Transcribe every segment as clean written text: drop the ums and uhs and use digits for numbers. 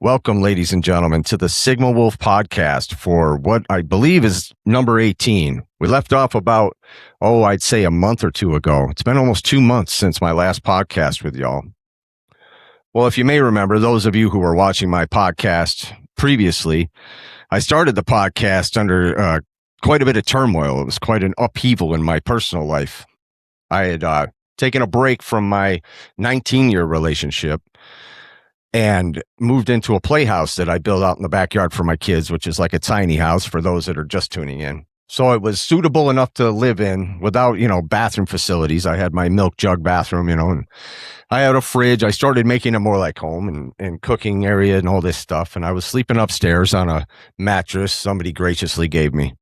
Welcome, ladies and gentlemen, to the Wolph Podcast for what I believe is number 18. We left off about, I'd say a month or two ago. It's been almost 2 months since my last podcast with y'all. Well, if you may remember, those of you who were watching my podcast previously, I started the podcast under quite a bit of turmoil. It was quite an upheaval in my personal life. I had taken a break from my 19-year relationship and moved into a playhouse that I built out in the backyard for my kids, which is like a tiny house for those that are just tuning in. So it was suitable enough to live in without, bathroom facilities. I had my milk jug bathroom, and I had a fridge. I started making it more like home and cooking area and all this stuff. And I was sleeping upstairs on a mattress somebody graciously gave me.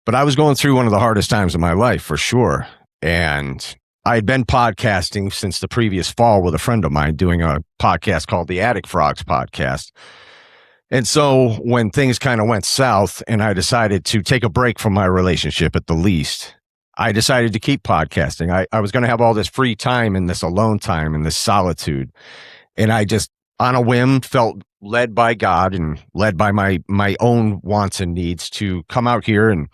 But I was going through one of the hardest times of my life for sure. And I had been podcasting since the previous fall with a friend of mine, doing a podcast called the Attic Frogs Podcast. And so when things kind of went south and I decided to take a break from my relationship at the least, I decided to keep podcasting. I was going to have all this free time and this alone time and this solitude. And I just, on a whim, felt led by God and led by my own wants and needs to come out here and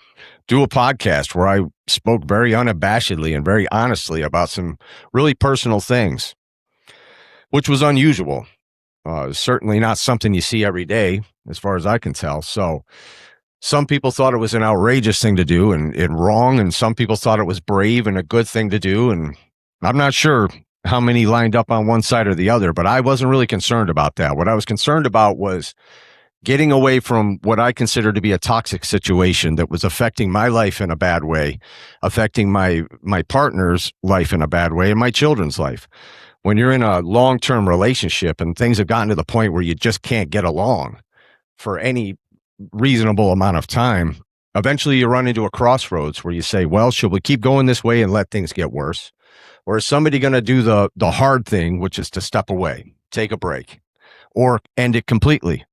do a podcast where I spoke very unabashedly and very honestly about some really personal things, which was unusual. Certainly not something you see every day, as far as I can tell. So some people thought it was an outrageous thing to do and wrong, and some people thought it was brave and a good thing to do. And I'm not sure how many lined up on one side or the other, but I wasn't really concerned about that. What I was concerned about was getting away from what I consider to be a toxic situation that was affecting my life in a bad way, affecting my partner's life in a bad way, and my children's life. When you're in a long-term relationship and things have gotten to the point where you just can't get along for any reasonable amount of time, eventually you run into a crossroads where you say, well, should we keep going this way and let things get worse? Or is somebody going to do the hard thing, which is to step away, take a break, or end it completely?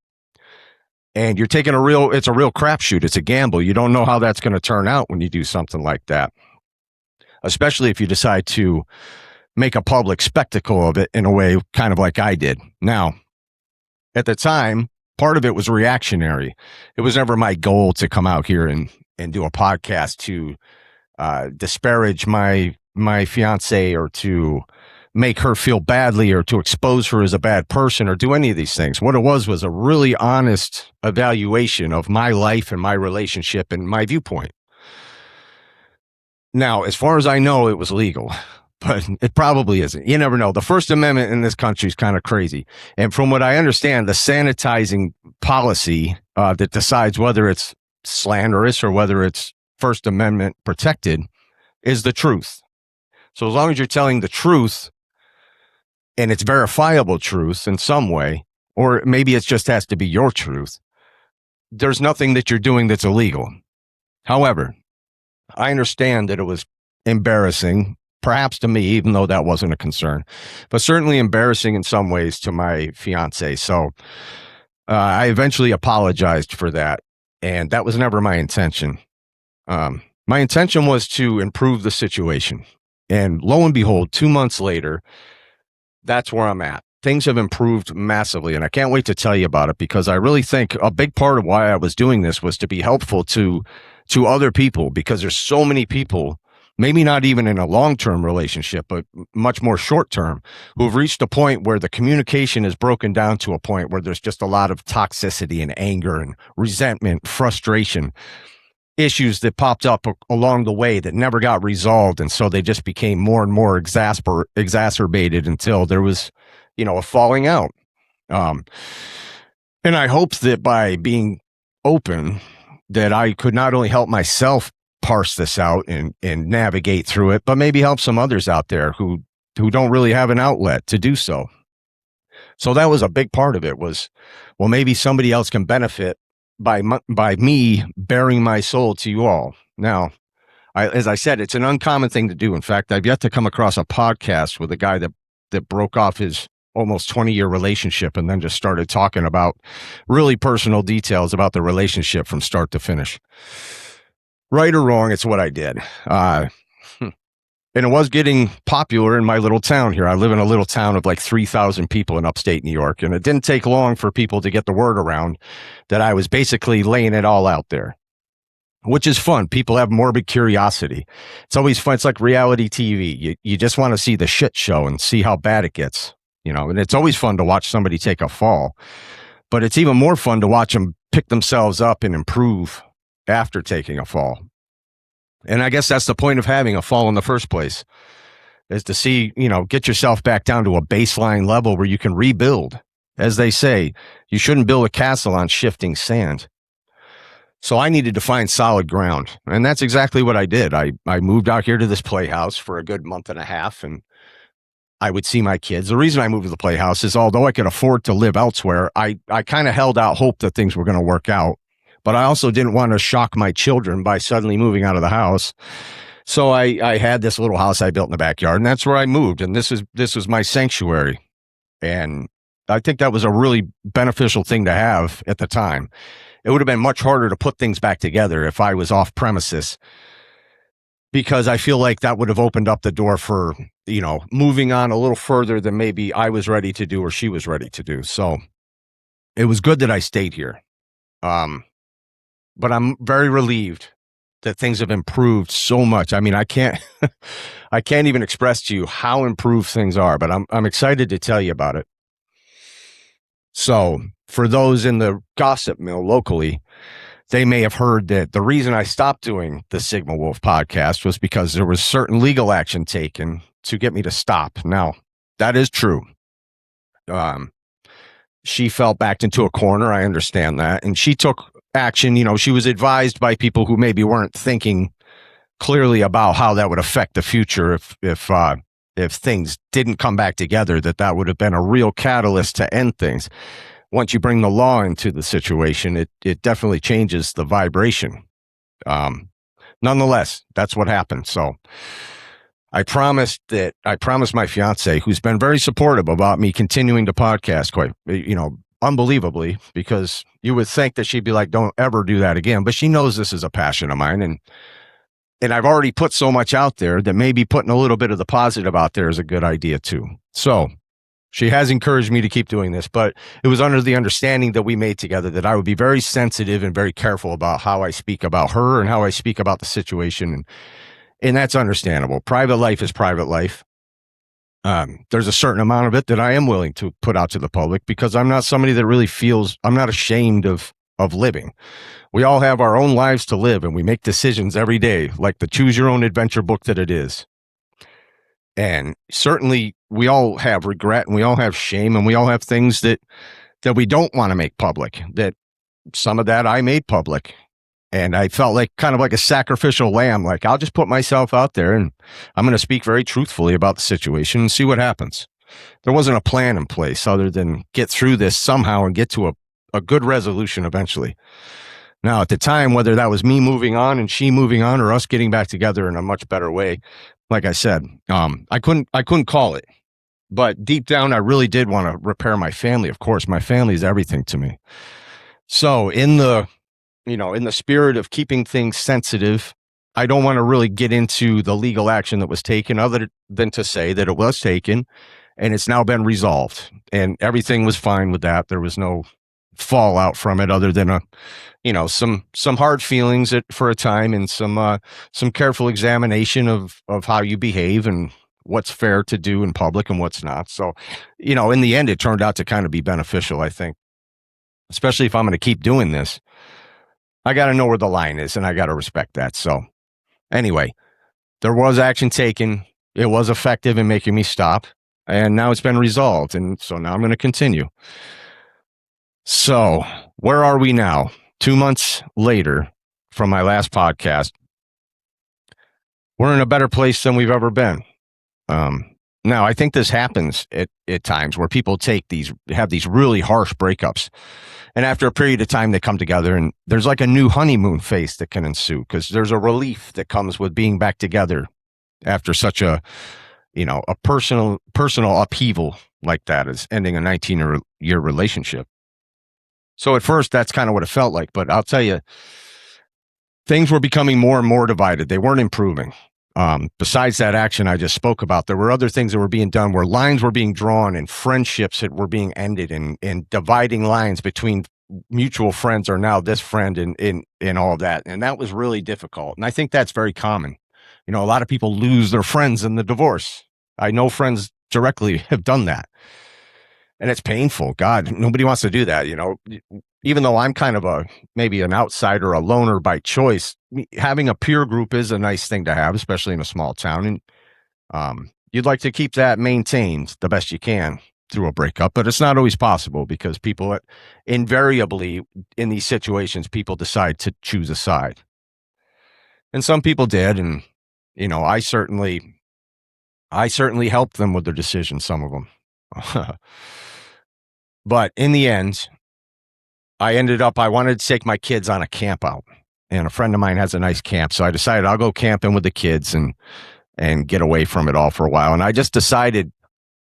And you're taking it's a real crapshoot. It's a gamble. You don't know how that's going to turn out when you do something like that, especially if you decide to make a public spectacle of it in a way kind of like I did. Now, at the time, part of it was reactionary. It was never my goal to come out here and do a podcast to disparage my fiance or to make her feel badly or to expose her as a bad person or do any of these things. What it was a really honest evaluation of my life and my relationship and my viewpoint. Now, as far as I know, it was legal, but it probably isn't. You never know. The First Amendment in this country is kind of crazy. And from what I understand, the sanitizing policy that decides whether it's slanderous or whether it's First Amendment protected is the truth. So as long as you're telling the truth, and it's verifiable truth in some way, or maybe it just has to be your truth, there's nothing that you're doing that's illegal. However, I understand that it was embarrassing, perhaps to me, even though that wasn't a concern, but certainly embarrassing in some ways to my fiance. So I eventually apologized for that, and that was never my intention. My intention was to improve the situation. And lo and behold, 2 months later, that's where I'm at. Things have improved massively, and I can't wait to tell you about it because I really think a big part of why I was doing this was to be helpful to other people, because there's so many people, maybe not even in a long-term relationship, but much more short-term, who have reached a point where the communication is broken down to a point where there's just a lot of toxicity and anger and resentment, frustration, issues that popped up along the way that never got resolved. And so they just became more and more exacerbated until there was, a falling out. And I hoped that by being open, that I could not only help myself parse this out and navigate through it, but maybe help some others out there who don't really have an outlet to do so. So that was a big part of it was, well, maybe somebody else can benefit by me bearing my soul to you all. Now, as I said, it's an uncommon thing to do. In fact, I've yet to come across a podcast with a guy that broke off his almost 20-year relationship and then just started talking about really personal details about the relationship from start to finish. Right or wrong, it's what I did. And it was getting popular in my little town here. I live in a little town of like 3,000 people in upstate New York. And it didn't take long for people to get the word around that I was basically laying it all out there, which is fun. People have morbid curiosity. It's always fun. It's like reality TV. You just want to see the shit show and see how bad it gets, and it's always fun to watch somebody take a fall, but it's even more fun to watch them pick themselves up and improve after taking a fall. And I guess that's the point of having a fall in the first place, is to see, get yourself back down to a baseline level where you can rebuild. As they say, you shouldn't build a castle on shifting sand. So I needed to find solid ground. And that's exactly what I did. I moved out here to this playhouse for a good month and a half, and I would see my kids. The reason I moved to the playhouse is, although I could afford to live elsewhere, I kind of held out hope that things were going to work out. But I also didn't want to shock my children by suddenly moving out of the house. So I had this little house I built in the backyard, and that's where I moved. And this was my sanctuary. And I think that was a really beneficial thing to have at the time. It would have been much harder to put things back together if I was off premises, because I feel like that would have opened up the door for, moving on a little further than maybe I was ready to do or she was ready to do. So it was good that I stayed here. But I'm very relieved that things have improved so much. I mean, I can't even express to you how improved things are, but I'm excited to tell you about it. So for those in the gossip mill locally, they may have heard that the reason I stopped doing the Sigma Wolph podcast was because there was certain legal action taken to get me to stop. Now, that is true. She fell backed into a corner. I understand that. And she took action. She was advised by people who maybe weren't thinking clearly about how that would affect the future if things didn't come back together, that would have been a real catalyst to end things. Once you bring the law into the situation, it definitely changes the vibration. Nonetheless, that's what happened. So I promised my fiance, who's been very supportive about me continuing to podcast, quite, unbelievably, because you would think that she'd be like, don't ever do that again. But she knows this is a passion of mine. And I've already put so much out there that maybe putting a little bit of the positive out there is a good idea too. So she has encouraged me to keep doing this, but it was under the understanding that we made together that I would be very sensitive and very careful about how I speak about her and how I speak about the situation. And that's understandable. Private life is private life. There's a certain amount of it that I am willing to put out to the public, because I'm not somebody that really feels, I'm not ashamed of living. We all have our own lives to live, and we make decisions every day, like the choose your own adventure book that it is. And certainly we all have regret, and we all have shame, and we all have things that we don't want to make public. That some of that I made public. And I felt like kind of like a sacrificial lamb. Like, I'll just put myself out there and I'm going to speak very truthfully about the situation and see what happens. There wasn't a plan in place other than get through this somehow and get to a good resolution eventually. Now, at the time, whether that was me moving on and she moving on, or us getting back together in a much better way, like I said, I couldn't call it. But deep down, I really did want to repair my family. Of course, my family is everything to me. So in the spirit of keeping things sensitive, I don't want to really get into the legal action that was taken, other than to say that it was taken and it's now been resolved and everything was fine with that. There was no fallout from it other than some hard feelings for a time, and some careful examination of how you behave and what's fair to do in public and what's not. So, in the end, it turned out to kind of be beneficial, I think, especially if I'm going to keep doing this. I got to know where the line is, and I got to respect that. So anyway, there was action taken. It was effective in making me stop, and now it's been resolved. And so now I'm going to continue. So where are we now? 2 months later from my last podcast, we're in a better place than we've ever been. Now, I think this happens at times where people have these really harsh breakups. And after a period of time, they come together, and there's like a new honeymoon phase that can ensue, because there's a relief that comes with being back together after such a personal upheaval like that, as ending a 19-year relationship. So at first, that's kind of what it felt like. But I'll tell you, things were becoming more and more divided. They weren't improving. besides that action I just spoke about, there were other things that were being done where lines were being drawn and friendships that were being ended, and dividing lines between mutual friends are now this friend, and all of that. And that was really difficult. And I think that's very common. You know, a lot of people lose their friends in the divorce. I know friends directly have done that. And it's painful. God, nobody wants to do that. You know, even though I'm kind of maybe an outsider, a loner by choice, having a peer group is a nice thing to have, especially in a small town. And you'd like to keep that maintained the best you can through a breakup, but it's not always possible because people invariably in these situations, people decide to choose a side. And some people did. And, you know, I certainly helped them with their decision, some of them. But in the end, I wanted to take my kids on a camp out, and a friend of mine has a nice camp. So I decided I'll go camping with the kids and get away from it all for a while. And I just decided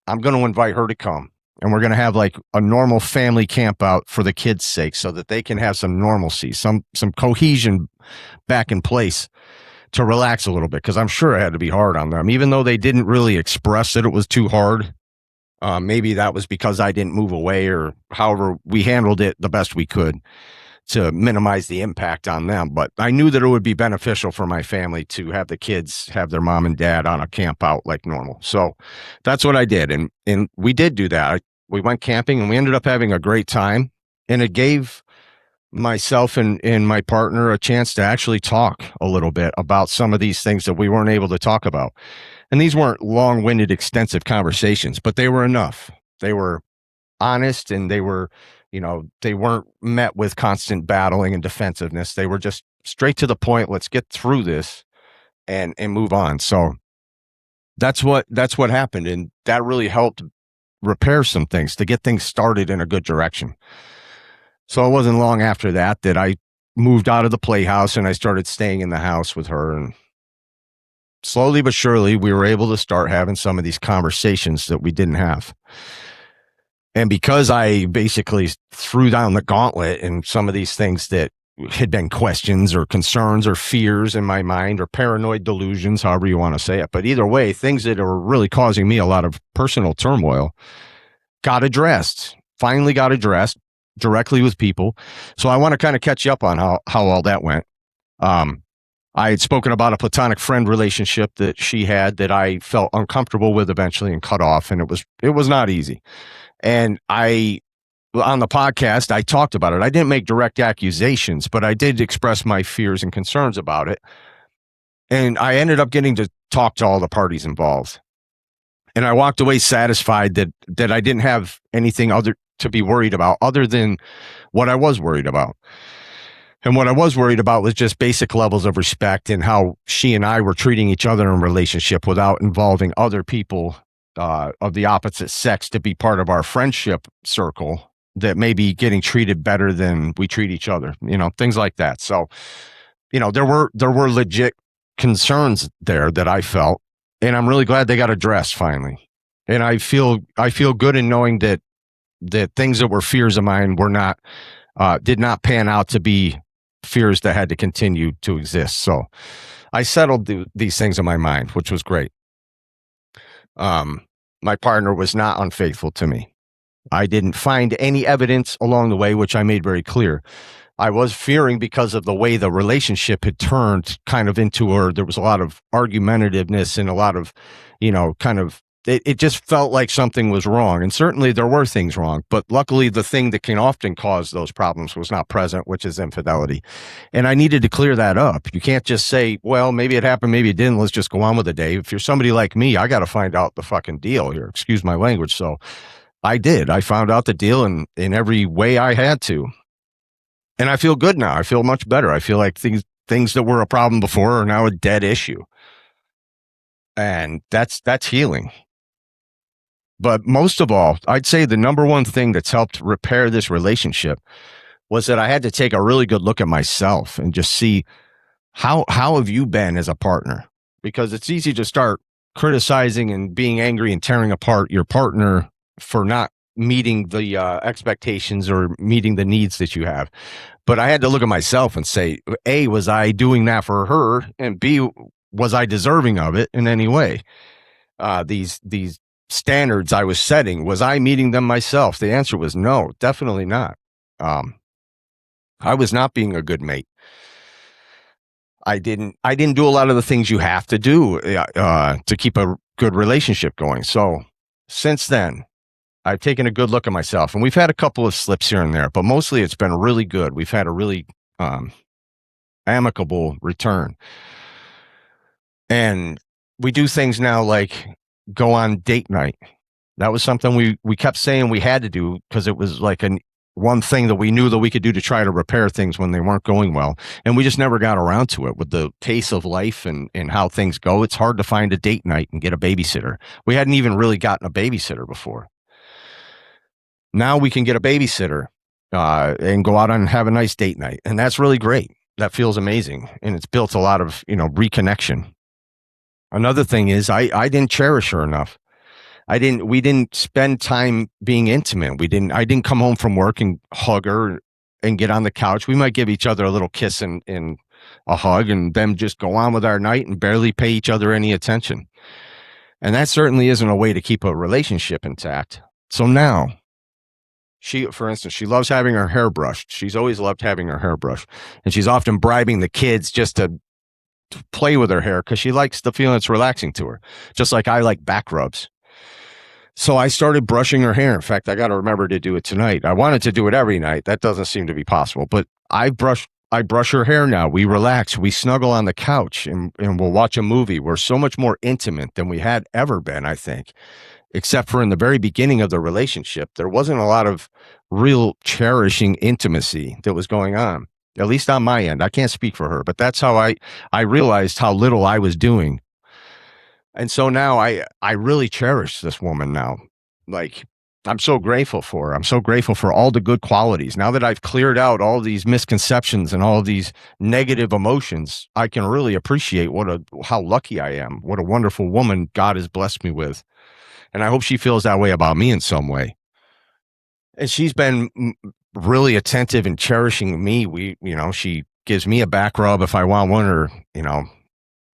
I'm going to invite her to come, and we're going to have like a normal family camp out for the kids' sake so that they can have some normalcy, some cohesion back in place to relax a little bit. Cause I'm sure it had to be hard on them, even though they didn't really express that it was too hard. Maybe that was because I didn't move away, or however we handled it the best we could to minimize the impact on them. But I knew that it would be beneficial for my family to have the kids have their mom and dad on a camp out like normal. So that's what I did. And we did do that. We went camping and we ended up having a great time. And it gave myself and my partner a chance to actually talk a little bit about some of these things that we weren't able to talk about. And these weren't long-winded, extensive conversations, but they were enough. They were honest, and they were, you know, they weren't met with constant battling and defensiveness. They were just straight to the point. Let's get through this and move on. So that's what happened. And that really helped repair some things to get things started in a good direction. So it wasn't long after that I moved out of the playhouse and I started staying in the house with her. And slowly but surely, we were able to start having some of these conversations that we didn't have. And because I basically threw down the gauntlet and some of these things that had been questions or concerns or fears in my mind, or paranoid delusions, however you want to say it. But either way, things that are really causing me a lot of personal turmoil finally got addressed directly with people. So I want to kind of catch you up on how all that went. I had spoken about a platonic friend relationship that she had that I felt uncomfortable with eventually and cut off. And it was not easy. And on the podcast, I talked about it. I didn't make direct accusations, but I did express my fears and concerns about it. And I ended up getting to talk to all the parties involved. And I walked away satisfied that I didn't have anything other to be worried about other than what I was worried about. And what I was worried about was just basic levels of respect and how she and I were treating each other in a relationship without involving other people of the opposite sex to be part of our friendship circle that may be getting treated better than we treat each other, you know, things like that. So, you know, there were legit concerns there that I felt, and I'm really glad they got addressed finally. And I feel good in knowing that things that were fears of mine did not pan out to be fears that had to continue to exist. So I settled these things in my mind, which was great. My partner was not unfaithful to me. I didn't find any evidence along the way, which I made very clear. I was fearing because of the way the relationship had turned kind of into, there was a lot of argumentativeness and a lot of, you know, kind of, it just felt like something was wrong. And certainly there were things wrong, but luckily the thing that can often cause those problems was not present, which is infidelity. And I needed to clear that up. You can't just say, well, maybe it happened, maybe it didn't. Let's just go on with the day. If you're somebody like me, I got to find out the fucking deal here. Excuse my language. So I did. I found out the deal in every way I had to. And I feel good now. I feel much better. I feel like things that were a problem before are now a dead issue. And that's healing. But most of all, I'd say the number one thing that's helped repair this relationship was that I had to take a really good look at myself and just see how have you been as a partner? Because it's easy to start criticizing and being angry and tearing apart your partner for not meeting the expectations or meeting the needs that you have. But I had to look at myself and say, A, was I doing that for her? And B, was I deserving of it in any way? These standards I was setting, was I meeting them myself? The answer was no, definitely not. I was not being a good mate. I didn't do a lot of the things you have to do to keep a good relationship going. So since then, I've taken a good look at myself, and we've had a couple of slips here and there, but mostly it's been really good. We've had a really amicable return. And we do things now like go on date night. That was something we kept saying we had to do because it was like one thing that we knew that we could do to try to repair things when they weren't going well. And we just never got around to it with the pace of life and how things go. It's hard to find a date night and get a babysitter. We hadn't even really gotten a babysitter before. Now we can get a babysitter and go out and have a nice date night. And that's really great. That feels amazing. And it's built a lot of, reconnection. Another thing is I didn't cherish her enough. We didn't spend time being intimate. I didn't come home from work and hug her and get on the couch. We might give each other a little kiss and a hug and then just go on with our night and barely pay each other any attention. And that certainly isn't a way to keep a relationship intact. So now, for instance, she loves having her hair brushed. She's always loved having her hair brushed. And she's often bribing the kids just to play with her hair because she likes the feeling it's relaxing to her, just like I like back rubs. So I started brushing her hair. In fact, I got to remember to do it tonight. I wanted to do it every night. That doesn't seem to be possible, but I brush her hair now. We relax. We snuggle on the couch and we'll watch a movie. We're so much more intimate than we had ever been, I think, except for in the very beginning of the relationship. There wasn't a lot of real cherishing intimacy that was going on, at least on my end. I can't speak for her, but that's how I realized how little I was doing. And so now I really cherish this woman now. Like, I'm so grateful for her. I'm so grateful for all the good qualities. Now that I've cleared out all these misconceptions and all these negative emotions, I can really appreciate how lucky I am, what a wonderful woman God has blessed me with. And I hope she feels that way about me in some way. And she's been really attentive and cherishing me. She gives me a back rub if I want one, or,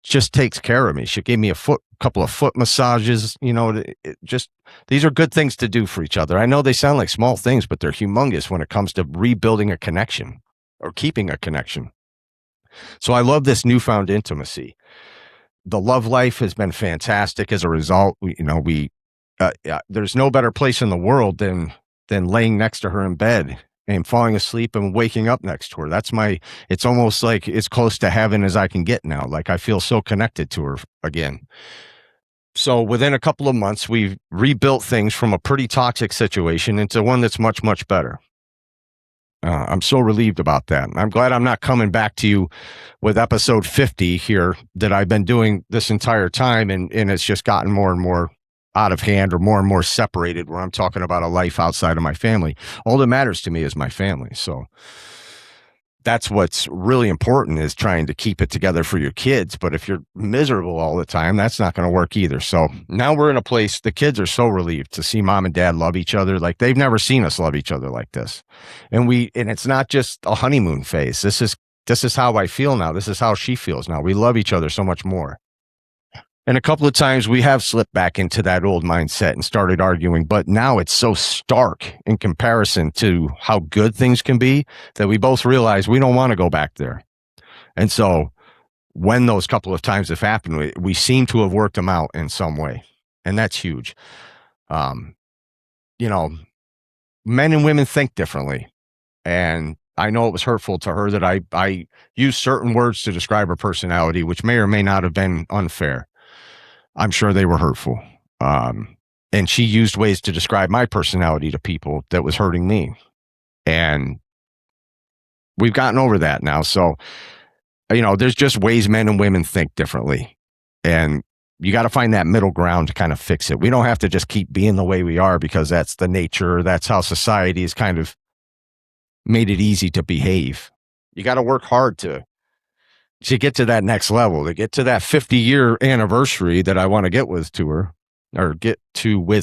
just takes care of me. She gave me a couple of foot massages, these are good things to do for each other. I know they sound like small things, but they're humongous when it comes to rebuilding a connection or keeping a connection. So I love this newfound intimacy. The love life has been fantastic as a result. There's no better place in the world than laying next to her in bed and falling asleep and waking up next to her. It's almost like it's close to heaven as I can get now. Like, I feel so connected to her again. So within a couple of months, we've rebuilt things from a pretty toxic situation into one that's much, much better. I'm so relieved about that. I'm glad I'm not coming back to you with episode 50 here that I've been doing this entire time. And it's just gotten more and more out of hand, or more and more separated, where I'm talking about a life outside of my family. All that matters to me is my family. So that's what's really important, is trying to keep it together for your kids. But if you're miserable all the time, that's not going to work either. So now we're in a place, the kids are so relieved to see mom and dad love each other. Like, they've never seen us love each other like this. And it's not just a honeymoon phase. This is how I feel now. This is how she feels now. We love each other so much more. And a couple of times we have slipped back into that old mindset and started arguing, but now it's so stark in comparison to how good things can be that we both realize we don't want to go back there. And so when those couple of times have happened, we seem to have worked them out in some way. And that's huge. Men and women think differently. And I know it was hurtful to her that I used certain words to describe her personality, which may or may not have been unfair. I'm sure they were hurtful. And she used ways to describe my personality to people that was hurting me. And we've gotten over that now. So, there's just ways men and women think differently. And you got to find that middle ground to kind of fix it. We don't have to just keep being the way we are because that's the nature. That's how society has kind of made it easy to behave. You got to work hard to get to that next level, to get to that 50-year anniversary that I want to get with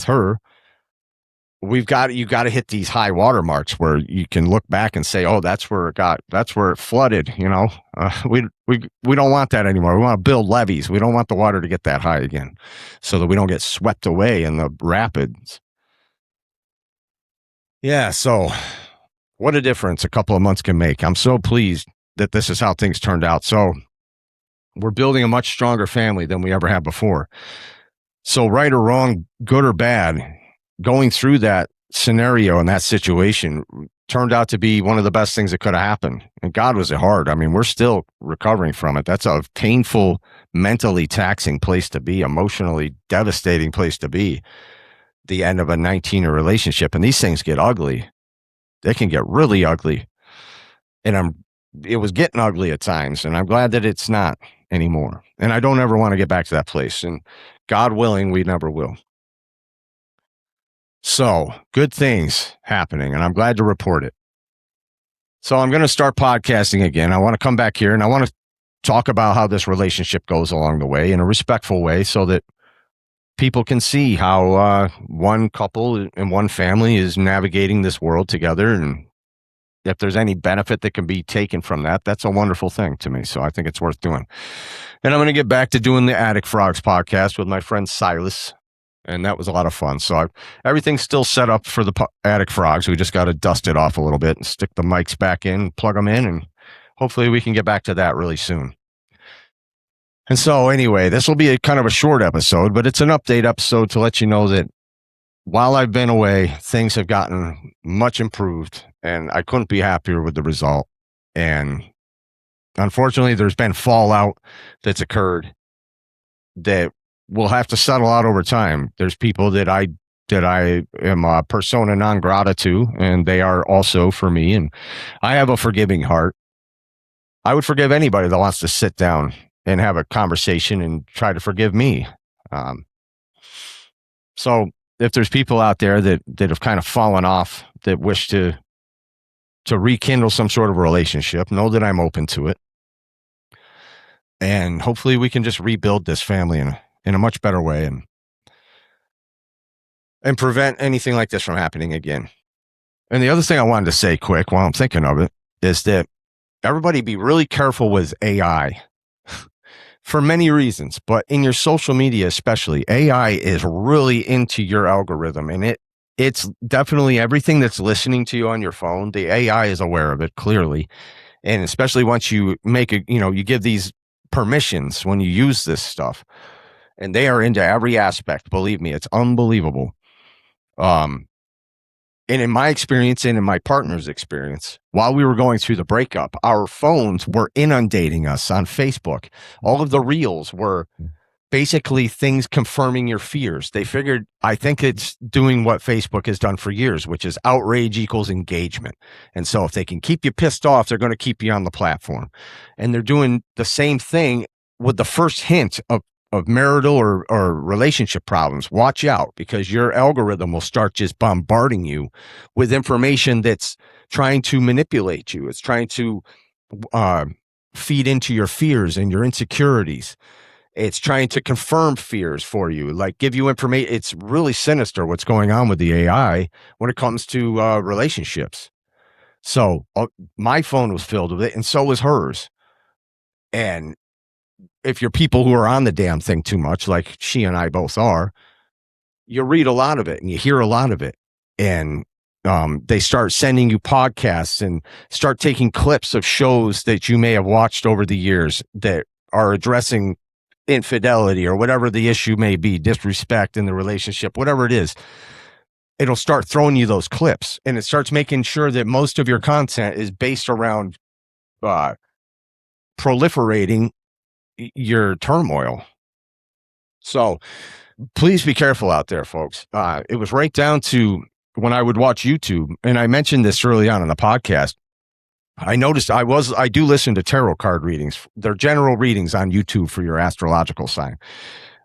her. you got to hit these high water marks where you can look back and say, oh, that's where it flooded. We don't want that anymore. We want to build levees. We don't want the water to get that high again, so that we don't get swept away in the rapids. Yeah. So what a difference a couple of months can make. I'm so pleased that this is how things turned out. So we're building a much stronger family than we ever had before. So right or wrong, good or bad, going through that scenario and that situation turned out to be one of the best things that could have happened. And God, was it hard. I mean, we're still recovering from it. That's a painful, mentally taxing place to be, emotionally devastating place to be, the end of a 19-year relationship. And these things get ugly. They can get really ugly. And it was getting ugly at times, and I'm glad that it's not anymore. And I don't ever want to get back to that place. And God willing, we never will. So good things happening, and I'm glad to report it. So I'm going to start podcasting again. I want to come back here and I want to talk about how this relationship goes along the way in a respectful way, so that people can see how one couple and one family is navigating this world together. And if there's any benefit that can be taken from that, that's a wonderful thing to me. So I think it's worth doing. And I'm going to get back to doing the Attic Frogs podcast with my friend Silas. And that was a lot of fun. So everything's still set up for the Attic Frogs. We just got to dust it off a little bit and stick the mics back in, plug them in, and hopefully we can get back to that really soon. And so anyway, this will be a kind of a short episode, but it's an update episode to let you know that while I've been away, things have gotten much improved, and I couldn't be happier with the result. And unfortunately, there's been fallout that's occurred that we'll have to settle out over time. There's people that I am a persona non grata to, and they are also for me. And I have a forgiving heart. I would forgive anybody that wants to sit down and have a conversation and try to forgive me. So if there's people out there that have kind of fallen off, that wish to rekindle some sort of relationship, know that I'm open to it. And hopefully we can just rebuild this family in a much better way and prevent anything like this from happening again. And the other thing I wanted to say quick while I'm thinking of it is that everybody be really careful with AI for many reasons, but in your social media especially. AI is really into your algorithm, and it's definitely everything that's listening to you on your phone. The AI is aware of it clearly. And especially once you make you give these permissions when you use this stuff, and they are into every aspect. Believe me, it's unbelievable. And in my experience and in my partner's experience, while we were going through the breakup, our phones were inundating us on Facebook. All of the reels were basically things confirming your fears. They figured, I think it's doing what Facebook has done for years, which is outrage equals engagement. And so if they can keep you pissed off, they're going to keep you on the platform. And they're doing the same thing with the first hint of marital or relationship problems. Watch out, because your algorithm will start just bombarding you with information that's trying to manipulate you. It's trying to feed into your fears and your insecurities. It's trying to confirm fears for you, like give you information. It's really sinister what's going on with the AI when it comes to relationships. So my phone was filled with it, and so was hers. And if you're people who are on the damn thing too much, like she and I both are, you read a lot of it and you hear a lot of it. And they start sending you podcasts and start taking clips of shows that you may have watched over the years that are addressing infidelity or whatever the issue may be, disrespect in the relationship, whatever it is. It'll start throwing you those clips, and it starts making sure that most of your content is based around proliferating your turmoil. So please be careful out there, folks. It was right down to when I would watch YouTube, and I mentioned this early on in the podcast. I noticed I do listen to tarot card readings. They're general readings on YouTube for your astrological sign.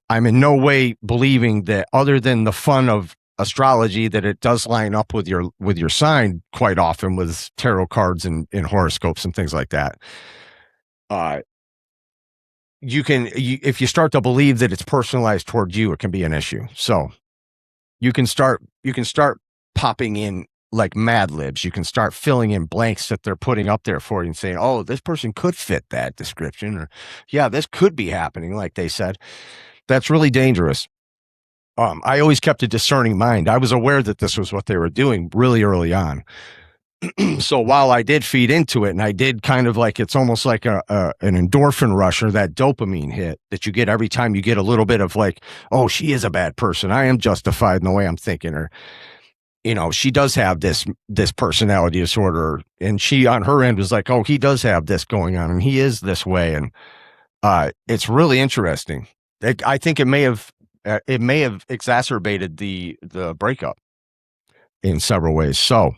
I'm in no way believing that, other than the fun of astrology, that it does line up with your sign quite often with tarot cards and horoscopes and things like that. If you start to believe that it's personalized toward you, it can be an issue. So you can start popping in like Mad Libs. You can start filling in blanks that they're putting up there for you and saying, oh, this person could fit that description, or yeah, this could be happening, like they said. That's really dangerous. I always kept a discerning mind. I was aware that this was what they were doing really early on. So while I did feed into it, and I did kind of like, it's almost like an endorphin rush, or that dopamine hit that you get every time you get a little bit of like, oh, she is a bad person. I am justified in the way I'm thinking, or, you know, she does have this personality disorder, and she on her end was like, oh, he does have this going on, and he is this way. And it's really interesting. I think it may have exacerbated the breakup in several ways. So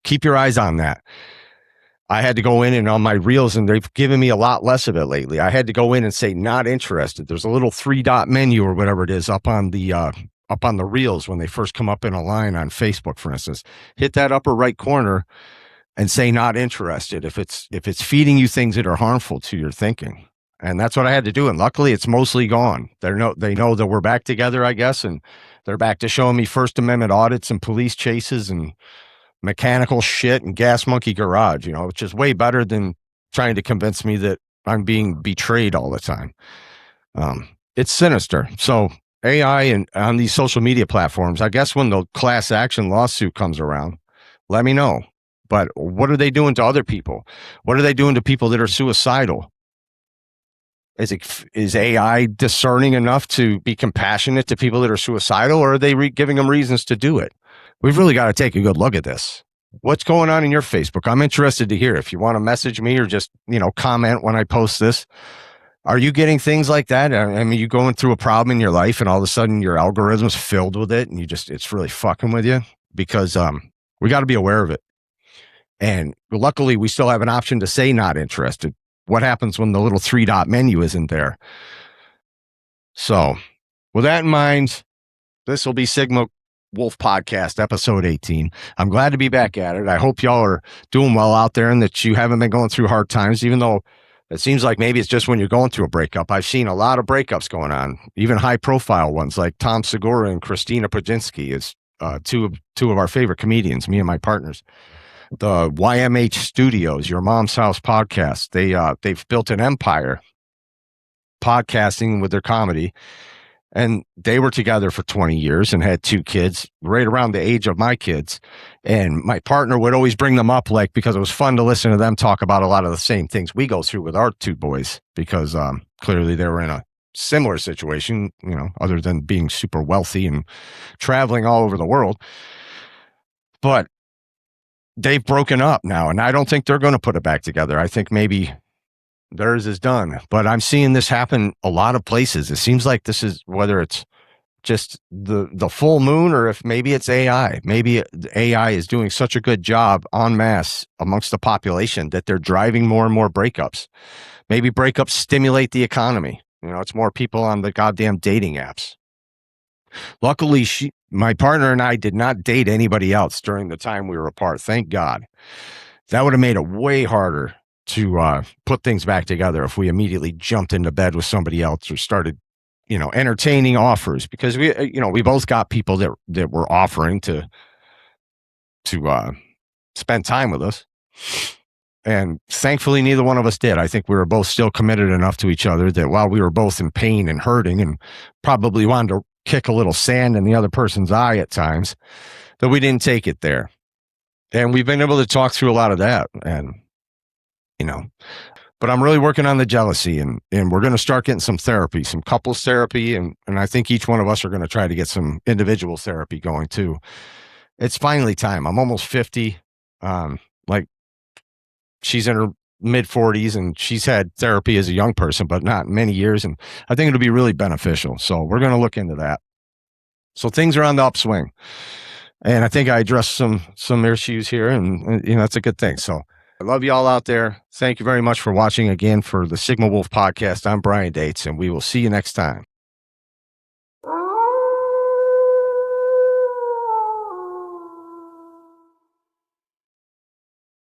keep your eyes on that. I had to go in and on my reels, and they've given me a lot less of it lately. I had to go in and say not interested. There's a little 3-dot menu or whatever it is up on the reels when they first come up in a line on Facebook, for instance. Hit that upper right corner and say not interested if it's feeding you things that are harmful to your thinking. And that's what I had to do. And luckily it's mostly gone. They know that we're back together, I guess, and they're back to showing me First Amendment audits and police chases and mechanical shit and gas monkey garage, you know, which is way better than trying to convince me that I'm being betrayed all the time. It's sinister. So AI and on these social media platforms, I guess when the class action lawsuit comes around, let me know. But what are they doing to other people? What are they doing to people that are suicidal? Is AI discerning enough to be compassionate to people that are suicidal, or are they giving them reasons to do it? We've really got to take a good look at this. What's going on in your Facebook? I'm interested to hear. If you want to message me or just, you know, comment when I post this. Are you getting things like that? I mean, you going through a problem in your life and all of a sudden your algorithm's filled with it and it's really fucking with you? Because we got to be aware of it. And luckily we still have an option to say not interested. What happens when the little 3-dot menu isn't there? So with that in mind, this will be Sigma Wolph Podcast, episode 18. I'm glad to be back at it. I hope y'all are doing well out there and that you haven't been going through hard times, even though it seems like maybe it's just when you're going through a breakup. I've seen a lot of breakups going on, even high profile ones like Tom Segura and Christina Pajinski is two of our favorite comedians, me and my partners. The YMH Studios, Your Mom's House podcast. They've built an empire podcasting with their comedy. And they were together for 20 years and had 2 kids right around the age of my kids. And my partner would always bring them up, like, because it was fun to listen to them talk about a lot of the same things we go through with our 2 boys, because clearly they were in a similar situation, you know, other than being super wealthy and traveling all over the world. But they've broken up now, and I don't think they're going to put it back together. I think maybe theirs is done, but I'm seeing this happen a lot of places. It seems like this is, whether it's just the full moon or if maybe it's AI. Maybe AI is doing such a good job en masse amongst the population that they're driving more and more breakups. Maybe breakups stimulate the economy. You know, it's more people on the goddamn dating apps. Luckily, my partner and I did not date anybody else during the time we were apart. Thank God. That would have made it way harder to put things back together if we immediately jumped into bed with somebody else or started, you know, entertaining offers, because we both got people that were offering to spend time with us. And thankfully, neither one of us did. I think we were both still committed enough to each other that while we were both in pain and hurting and probably wanted to kick a little sand in the other person's eye at times, that we didn't take it there. And we've been able to talk through a lot of that. And you know, but I'm really working on the jealousy, and we're going to start getting some therapy, some couples therapy. And I think each one of us are going to try to get some individual therapy going too. It's finally time. I'm almost 50. Like, she's in her mid 40s and she's had therapy as a young person, but not many years. And I think it'll be really beneficial. So we're going to look into that. So things are on the upswing, and I think I addressed some issues here, and you know, that's a good thing. So I love you all out there. Thank you very much for watching again for the Sigma Wolph Podcast. I'm Brian Dates, and we will see you next time.